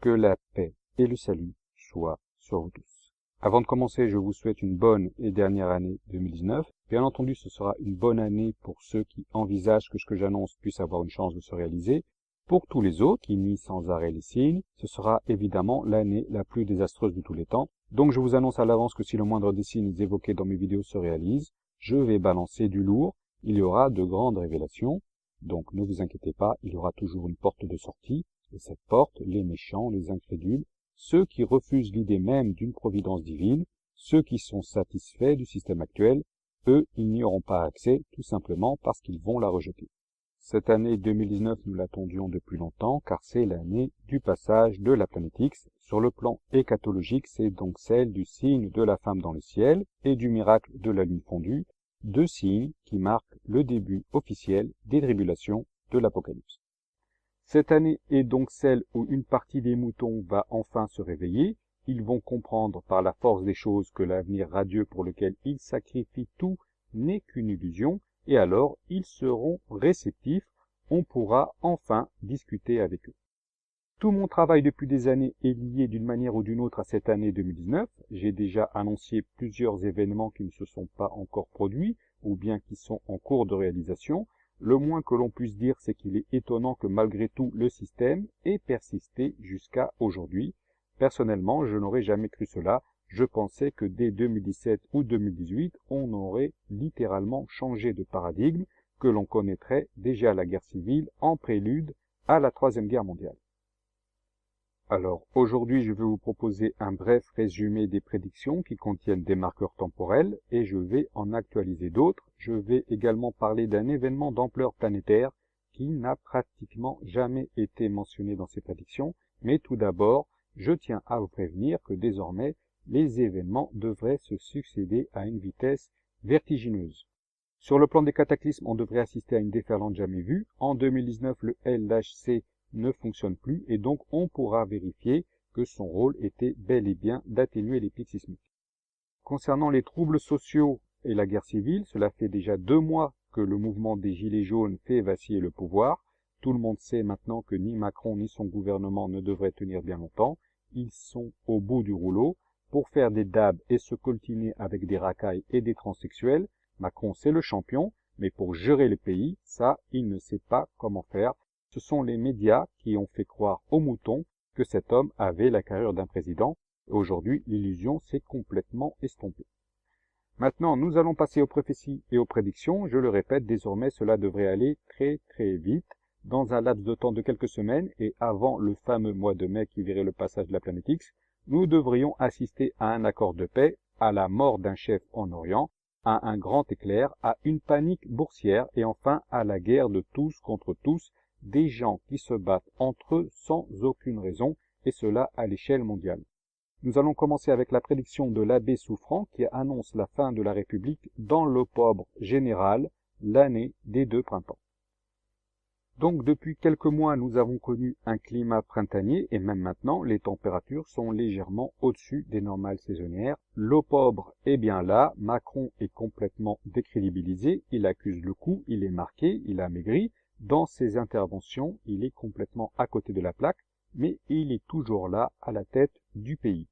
Que la paix et le salut soient sur vous tous. Avant de commencer, je vous souhaite une bonne et dernière année 2019. Bien entendu, ce sera une bonne année pour ceux qui envisagent que ce que j'annonce puisse avoir une chance de se réaliser. Pour tous les autres qui nient sans arrêt les signes, ce sera évidemment l'année la plus désastreuse de tous les temps. Donc je vous annonce à l'avance que si le moindre des signes évoqués dans mes vidéos se réalise, je vais balancer du lourd. Il y aura de grandes révélations. Donc ne vous inquiétez pas, il y aura toujours une porte de sortie. Et cette porte, les méchants, les incrédules, ceux qui refusent l'idée même d'une providence divine, ceux qui sont satisfaits du système actuel, eux, ils n'y auront pas accès, tout simplement parce qu'ils vont la rejeter. Cette année 2019, nous l'attendions depuis longtemps, car c'est l'année du passage de la planète X. Sur le plan eschatologique, c'est donc celle du signe de la femme dans le ciel et du miracle de la lune fondue, deux signes qui marquent le début officiel des tribulations de l'Apocalypse. Cette année est donc celle où une partie des moutons va enfin se réveiller. Ils vont comprendre par la force des choses que l'avenir radieux pour lequel ils sacrifient tout n'est qu'une illusion, et alors ils seront réceptifs. On pourra enfin discuter avec eux. Tout mon travail depuis des années est lié d'une manière ou d'une autre à cette année 2019. J'ai déjà annoncé plusieurs événements qui ne se sont pas encore produits, ou bien qui sont en cours de réalisation. Le moins que l'on puisse dire, c'est qu'il est étonnant que malgré tout, le système ait persisté jusqu'à aujourd'hui. Personnellement, je n'aurais jamais cru cela. Je pensais que dès 2017 ou 2018, on aurait littéralement changé de paradigme, que l'on connaîtrait déjà la guerre civile en prélude à la Troisième Guerre mondiale. Alors, aujourd'hui, je vais vous proposer un bref résumé des prédictions qui contiennent des marqueurs temporels et je vais en actualiser d'autres. Je vais également parler d'un événement d'ampleur planétaire qui n'a pratiquement jamais été mentionné dans ces prédictions. Mais tout d'abord, je tiens à vous prévenir que désormais, les événements devraient se succéder à une vitesse vertigineuse. Sur le plan des cataclysmes, on devrait assister à une déferlante jamais vue. En 2019, le LHC ne fonctionne plus et donc on pourra vérifier que son rôle était bel et bien d'atténuer les pics sismiques. Concernant les troubles sociaux et la guerre civile, cela fait déjà 2 mois que le mouvement des Gilets jaunes fait vaciller le pouvoir. Tout le monde sait maintenant que ni Macron ni son gouvernement ne devraient tenir bien longtemps. Ils sont au bout du rouleau. Pour faire des dabs et se coltiner avec des racailles et des transsexuels, Macron c'est le champion, mais pour gérer le pays, ça, il ne sait pas comment faire. Ce sont les médias qui ont fait croire aux moutons que cet homme avait la carrure d'un président. Et aujourd'hui, l'illusion s'est complètement estompée. Maintenant, nous allons passer aux prophéties et aux prédictions. Je le répète, désormais, cela devrait aller très très vite. Dans un laps de temps de quelques semaines et avant le fameux mois de mai qui verrait le passage de la planète X, nous devrions assister à un accord de paix, à la mort d'un chef en Orient, à un grand éclair, à une panique boursière et enfin à la guerre de tous contre tous, des gens qui se battent entre eux sans aucune raison, et cela à l'échelle mondiale. Nous allons commencer avec la prédiction de l'abbé Souffrant qui annonce la fin de la République dans l'opprobre général, l'année des 2 printemps. Donc depuis quelques mois, nous avons connu un climat printanier et même maintenant, les températures sont légèrement au-dessus des normales saisonnières. L'opprobre est bien là, Macron est complètement décrédibilisé, il accuse le coup, il est marqué, il a maigri. Dans ses interventions, il est complètement à côté de la plaque, mais il est toujours là à la tête du pays.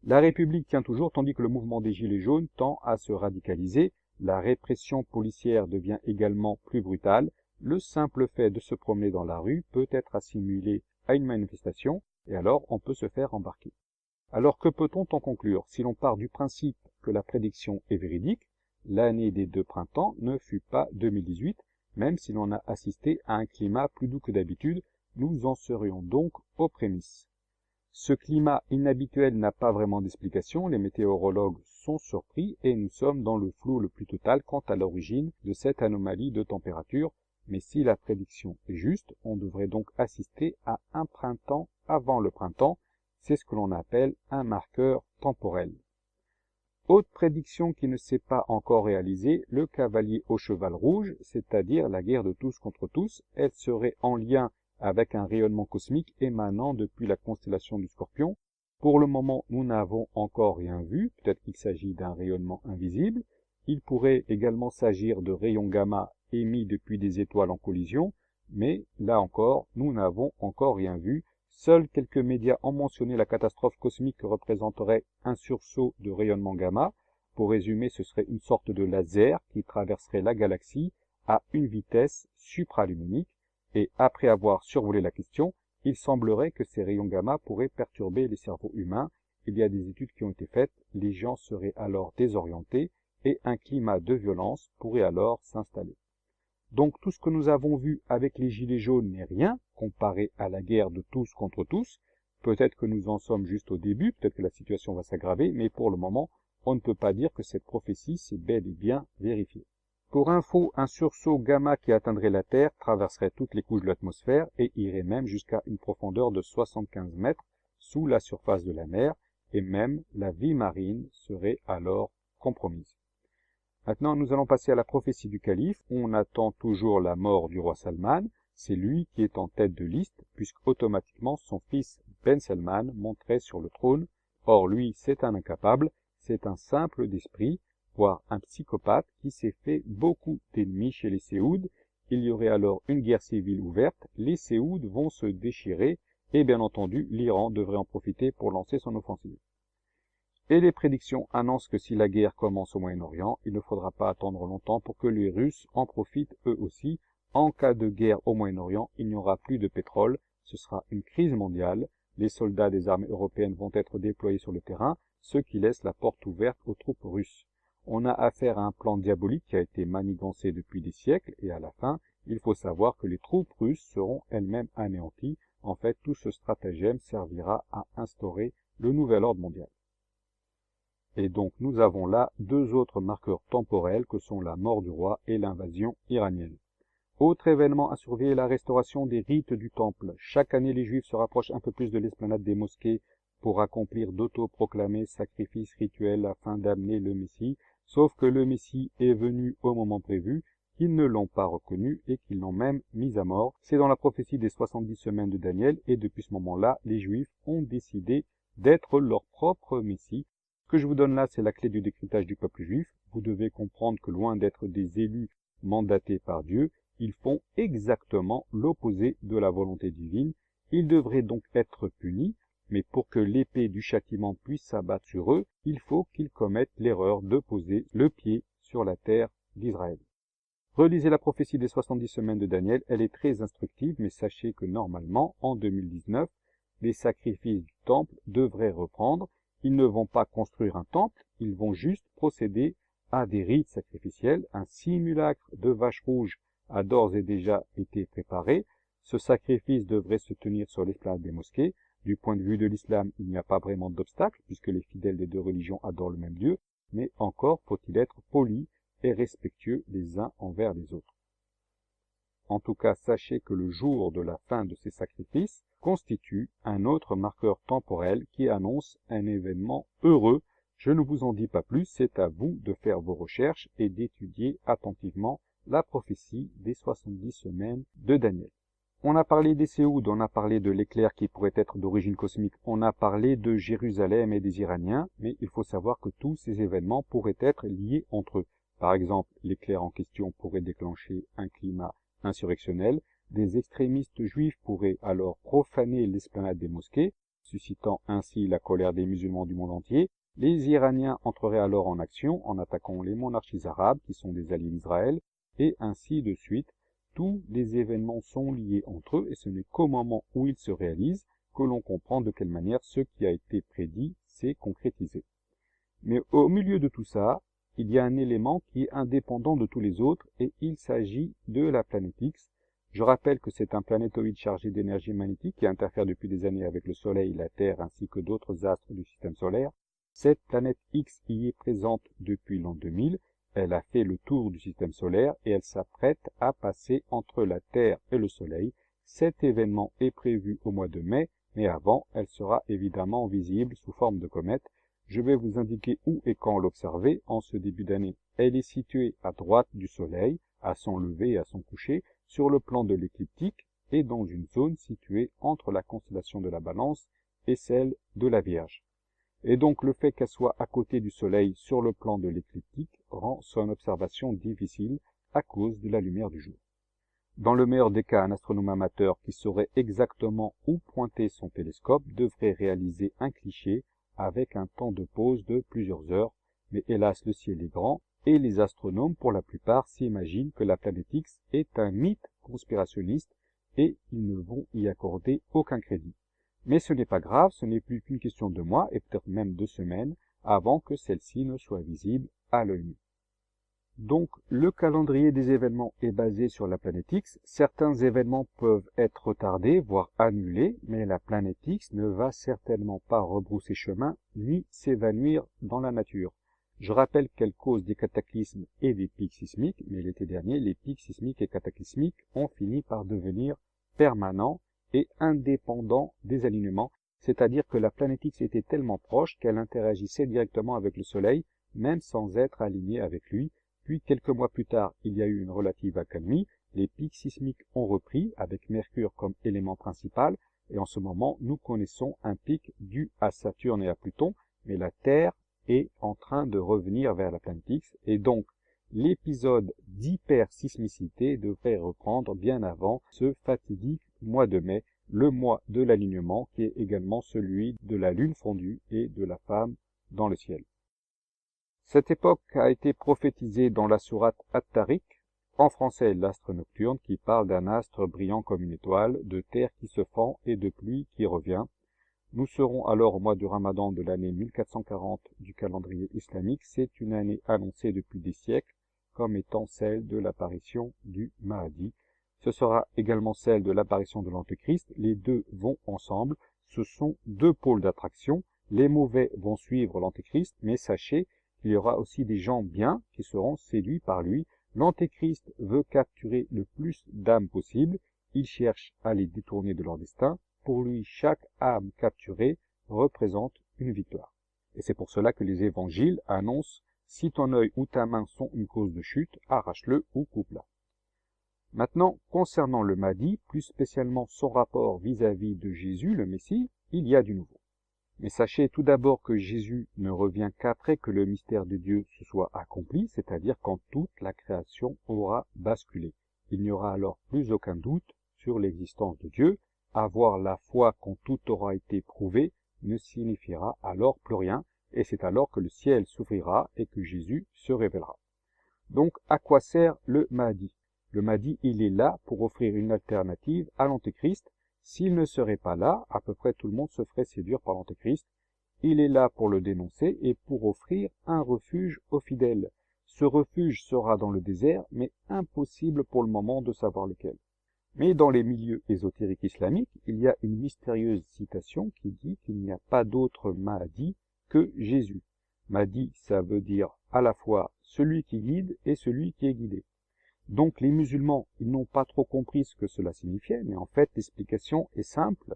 La République tient toujours tandis que le mouvement des Gilets jaunes tend à se radicaliser. La répression policière devient également plus brutale. Le simple fait de se promener dans la rue peut être assimilé à une manifestation et alors on peut se faire embarquer. Alors que peut-on en conclure? Si l'on part du principe que la prédiction est véridique, l'année des 2 printemps ne fut pas 2018, même si l'on a assisté à un climat plus doux que d'habitude, nous en serions donc aux prémices. Ce climat inhabituel n'a pas vraiment d'explication, les météorologues sont surpris et nous sommes dans le flou le plus total quant à l'origine de cette anomalie de température, mais si la prédiction est juste, on devrait donc assister à un printemps avant le printemps, c'est ce que l'on appelle un marqueur temporel. Autre prédiction qui ne s'est pas encore réalisée, le cavalier au cheval rouge, c'est-à-dire la guerre de tous contre tous, elle serait en lien avec un rayonnement cosmique émanant depuis la constellation du Scorpion. Pour le moment, nous n'avons encore rien vu, peut-être qu'il s'agit d'un rayonnement invisible. Il pourrait également s'agir de rayons gamma émis depuis des étoiles en collision, mais là encore, nous n'avons encore rien vu. Seuls quelques médias ont mentionné la catastrophe cosmique que représenterait un sursaut de rayonnement gamma. Pour résumer, ce serait une sorte de laser qui traverserait la galaxie à une vitesse supraluminique. Et après avoir survolé la question, il semblerait que ces rayons gamma pourraient perturber les cerveaux humains. Il y a des études qui ont été faites, les gens seraient alors désorientés et un climat de violence pourrait alors s'installer. Donc tout ce que nous avons vu avec les gilets jaunes n'est rien comparé à la guerre de tous contre tous. Peut-être que nous en sommes juste au début, peut-être que la situation va s'aggraver, mais pour le moment, on ne peut pas dire que cette prophétie s'est bel et bien vérifiée. Pour info, un sursaut gamma qui atteindrait la Terre traverserait toutes les couches de l'atmosphère et irait même jusqu'à une profondeur de 75 mètres sous la surface de la mer, et même la vie marine serait alors compromise. Maintenant, nous allons passer à la prophétie du calife. On attend toujours la mort du roi Salman. C'est lui qui est en tête de liste, puisqu'automatiquement son fils Ben Salman monterait sur le trône. Or, lui, c'est un incapable, c'est un simple d'esprit, voire un psychopathe qui s'est fait beaucoup d'ennemis chez les Séouds. Il y aurait alors une guerre civile ouverte, les Séouds vont se déchirer, et bien entendu, l'Iran devrait en profiter pour lancer son offensive. Et les prédictions annoncent que si la guerre commence au Moyen-Orient, il ne faudra pas attendre longtemps pour que les Russes en profitent eux aussi. En cas de guerre au Moyen-Orient, il n'y aura plus de pétrole, ce sera une crise mondiale, les soldats des armées européennes vont être déployés sur le terrain, ce qui laisse la porte ouverte aux troupes russes. On a affaire à un plan diabolique qui a été manigancé depuis des siècles, et à la fin, il faut savoir que les troupes russes seront elles-mêmes anéanties. En fait, tout ce stratagème servira à instaurer le nouvel ordre mondial. Et donc nous avons là deux autres marqueurs temporels que sont la mort du roi et l'invasion iranienne. Autre événement à surveiller, la restauration des rites du temple. Chaque année, les Juifs se rapprochent un peu plus de l'esplanade des mosquées pour accomplir d'autoproclamés sacrifices rituels afin d'amener le Messie, sauf que le Messie est venu au moment prévu, qu'ils ne l'ont pas reconnu et qu'ils l'ont même mis à mort. C'est dans la prophétie des 70 semaines de Daniel, et depuis ce moment-là, les Juifs ont décidé d'être leur propre Messie. Ce que je vous donne là, c'est la clé du décryptage du peuple juif. Vous devez comprendre que loin d'être des élus mandatés par Dieu, ils font exactement l'opposé de la volonté divine. Ils devraient donc être punis, mais pour que l'épée du châtiment puisse s'abattre sur eux, il faut qu'ils commettent l'erreur de poser le pied sur la terre d'Israël. Relisez la prophétie des 70 semaines de Daniel, elle est très instructive, mais sachez que normalement, en 2019, les sacrifices du temple devraient reprendre. Ils ne vont pas construire un temple, ils vont juste procéder à des rites sacrificiels. Un simulacre de vache rouge a d'ores et déjà été préparé. Ce sacrifice devrait se tenir sur l'esplanade des mosquées. Du point de vue de l'islam, il n'y a pas vraiment d'obstacle, puisque les fidèles des deux religions adorent le même Dieu, mais encore faut-il être poli et respectueux les uns envers les autres. En tout cas, sachez que le jour de la fin de ces sacrifices constitue un autre marqueur temporel qui annonce un événement heureux. Je ne vous en dis pas plus, c'est à vous de faire vos recherches et d'étudier attentivement la prophétie des 70 semaines de Daniel. On a parlé des Séouds, on a parlé de l'éclair qui pourrait être d'origine cosmique, on a parlé de Jérusalem et des Iraniens, mais il faut savoir que tous ces événements pourraient être liés entre eux. Par exemple, l'éclair en question pourrait déclencher un climat insurrectionnel, des extrémistes juifs pourraient alors profaner l'esplanade des mosquées, suscitant ainsi la colère des musulmans du monde entier. Les Iraniens entreraient alors en action en attaquant les monarchies arabes qui sont des alliés d'Israël, et ainsi de suite. Tous les événements sont liés entre eux et ce n'est qu'au moment où ils se réalisent que l'on comprend de quelle manière ce qui a été prédit s'est concrétisé. Mais au milieu de tout ça, il y a un élément qui est indépendant de tous les autres et il s'agit de la planète X. Je rappelle que c'est un planétoïde chargé d'énergie magnétique qui interfère depuis des années avec le Soleil, la Terre ainsi que d'autres astres du système solaire. Cette planète X y est présente depuis l'an 2000. Elle a fait le tour du système solaire et elle s'apprête à passer entre la Terre et le Soleil. Cet événement est prévu au mois de mai, mais avant, elle sera évidemment visible sous forme de comète. Je vais vous indiquer où et quand l'observer en ce début d'année. Elle est située à droite du Soleil, à son lever et à son coucher, sur le plan de l'écliptique et dans une zone située entre la constellation de la Balance et celle de la Vierge. Et donc le fait qu'elle soit à côté du Soleil sur le plan de l'écliptique rend son observation difficile à cause de la lumière du jour. Dans le meilleur des cas, un astronome amateur qui saurait exactement où pointer son télescope devrait réaliser un cliché avec un temps de pause de plusieurs heures, mais hélas le ciel est grand et les astronomes pour la plupart s'imaginent que la planète X est un mythe conspirationniste et ils ne vont y accorder aucun crédit. Mais ce n'est pas grave, ce n'est plus qu'une question de mois et peut-être même de semaines avant que celle-ci ne soit visible à l'œil nu. Donc, le calendrier des événements est basé sur la planète X. Certains événements peuvent être retardés, voire annulés, mais la planète X ne va certainement pas rebrousser chemin ni s'évanouir dans la nature. Je rappelle qu'elle cause des cataclysmes et des pics sismiques, mais l'été dernier, les pics sismiques et cataclysmiques ont fini par devenir permanents et indépendants des alignements, c'est-à-dire que la planète X était tellement proche qu'elle interagissait directement avec le Soleil, même sans être alignée avec lui. Puis, quelques mois plus tard, il y a eu une relative accalmie, les pics sismiques ont repris, avec Mercure comme élément principal, et en ce moment, nous connaissons un pic dû à Saturne et à Pluton, mais la Terre est en train de revenir vers la planète X, et donc, l'épisode d'hypersismicité devrait reprendre bien avant ce fatidique mois de mai, le mois de l'alignement, qui est également celui de la lune fondue et de la femme dans le ciel. Cette époque a été prophétisée dans la sourate At-Tariq, en français l'astre nocturne, qui parle d'un astre brillant comme une étoile, de terre qui se fend et de pluie qui revient. Nous serons alors au mois du Ramadan de l'année 1440 du calendrier islamique. C'est une année annoncée depuis des siècles comme étant celle de l'apparition du Mahdi. Ce sera également celle de l'apparition de l'Antéchrist. Les deux vont ensemble. Ce sont deux pôles d'attraction. Les mauvais vont suivre l'Antéchrist, mais sachez il y aura aussi des gens bien qui seront séduits par lui. L'Antéchrist veut capturer le plus d'âmes possible. Il cherche à les détourner de leur destin. Pour lui, chaque âme capturée représente une victoire. Et c'est pour cela que les évangiles annoncent « Si ton œil ou ta main sont une cause de chute, arrache-le ou coupe-la ». Maintenant, concernant le Mahdi, plus spécialement son rapport vis-à-vis de Jésus, le Messie, il y a du nouveau. Mais sachez tout d'abord que Jésus ne revient qu'après que le mystère de Dieu se soit accompli, c'est-à-dire quand toute la création aura basculé. Il n'y aura alors plus aucun doute sur l'existence de Dieu. Avoir la foi quand tout aura été prouvé ne signifiera alors plus rien, et c'est alors que le ciel s'ouvrira et que Jésus se révélera. Donc, à quoi sert le Mahdi? Le Mahdi, il est là pour offrir une alternative à l'Antéchrist. S'il ne serait pas là, à peu près tout le monde se ferait séduire par l'Antéchrist. Il est là pour le dénoncer et pour offrir un refuge aux fidèles. Ce refuge sera dans le désert, mais impossible pour le moment de savoir lequel. Mais dans les milieux ésotériques islamiques, il y a une mystérieuse citation qui dit qu'il n'y a pas d'autre Mahdi que Jésus. Mahdi, ça veut dire à la fois celui qui guide et celui qui est guidé. Donc les musulmans, ils n'ont pas trop compris ce que cela signifiait, mais en fait l'explication est simple.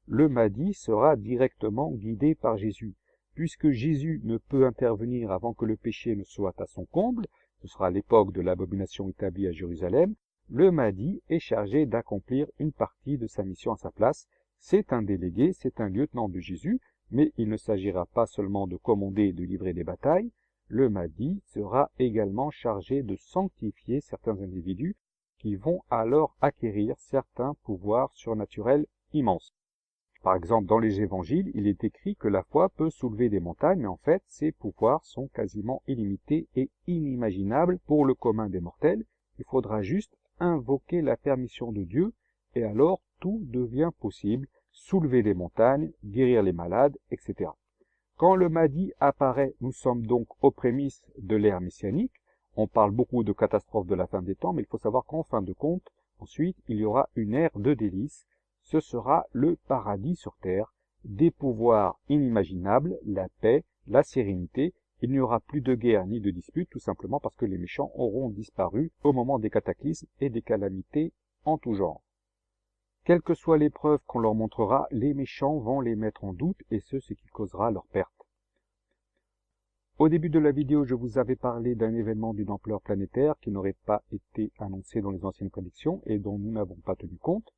Le Mahdi sera directement guidé par Jésus. Puisque Jésus ne peut intervenir avant que le péché ne soit à son comble, ce sera l'époque de l'abomination établie à Jérusalem, le Mahdi est chargé d'accomplir une partie de sa mission à sa place. C'est un délégué, c'est un lieutenant de Jésus, mais il ne s'agira pas seulement de commander et de livrer des batailles. Le Mahdi sera également chargé de sanctifier certains individus qui vont alors acquérir certains pouvoirs surnaturels immenses. Par exemple, dans les évangiles, il est écrit que la foi peut soulever des montagnes, mais en fait, ces pouvoirs sont quasiment illimités et inimaginables pour le commun des mortels. Il faudra juste invoquer la permission de Dieu, et alors tout devient possible, soulever des montagnes, guérir les malades, etc. Quand le Mahdi apparaît, nous sommes donc aux prémices de l'ère messianique. On parle beaucoup de catastrophe de la fin des temps, mais il faut savoir qu'en fin de compte, ensuite, il y aura une ère de délices. Ce sera le paradis sur terre, des pouvoirs inimaginables, la paix, la sérénité. Il n'y aura plus de guerre ni de dispute, tout simplement parce que les méchants auront disparu au moment des cataclysmes et des calamités en tout genre. Quelle que soit l'épreuve qu'on leur montrera, les méchants vont les mettre en doute et ce qui causera leur perte. Au début de la vidéo, je vous avais parlé d'un événement d'une ampleur planétaire qui n'aurait pas été annoncé dans les anciennes prédictions et dont nous n'avons pas tenu compte.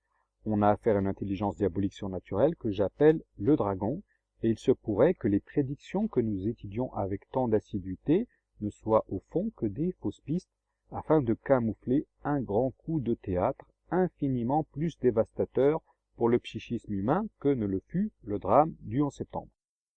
On a affaire à une intelligence diabolique surnaturelle que j'appelle le dragon, et il se pourrait que les prédictions que nous étudions avec tant d'assiduité ne soient au fond que des fausses pistes. afin de camoufler un grand coup de théâtre infiniment plus dévastateur pour le psychisme humain que ne le fut le drame du 11 septembre.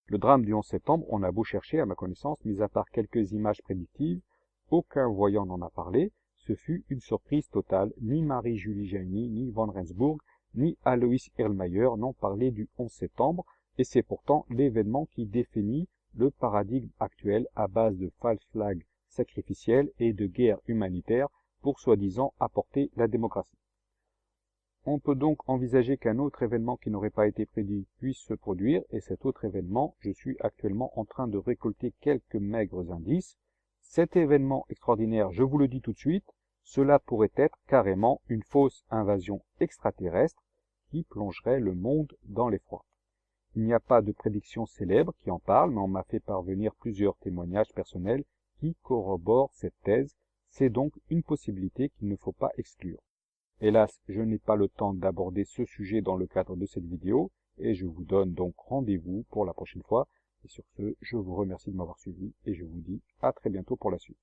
Le drame du 11 septembre, on a beau chercher, à ma connaissance, mis à part quelques images prédictives, aucun voyant n'en a parlé, ce fut une surprise totale. Ni Marie-Julie Jaïni, ni Van Rensburg, ni Alois Erlmeyer n'ont parlé du 11 septembre, et c'est pourtant l'événement qui définit le paradigme actuel à base de false flag sacrificielles et de guerre humanitaire pour soi-disant apporter la démocratie. On peut donc envisager qu'un autre événement qui n'aurait pas été prédit puisse se produire, et cet autre événement, je suis actuellement en train de récolter quelques maigres indices. Cet événement extraordinaire, je vous le dis tout de suite, cela pourrait être carrément une fausse invasion extraterrestre qui plongerait le monde dans l'effroi. Il n'y a pas de prédiction célèbre qui en parle, mais on m'a fait parvenir plusieurs témoignages personnels qui corroborent cette thèse. C'est donc une possibilité qu'il ne faut pas exclure. Hélas, je n'ai pas le temps d'aborder ce sujet dans le cadre de cette vidéo, et je vous donne donc rendez-vous pour la prochaine fois. Et sur ce, je vous remercie de m'avoir suivi, et je vous dis à très bientôt pour la suite.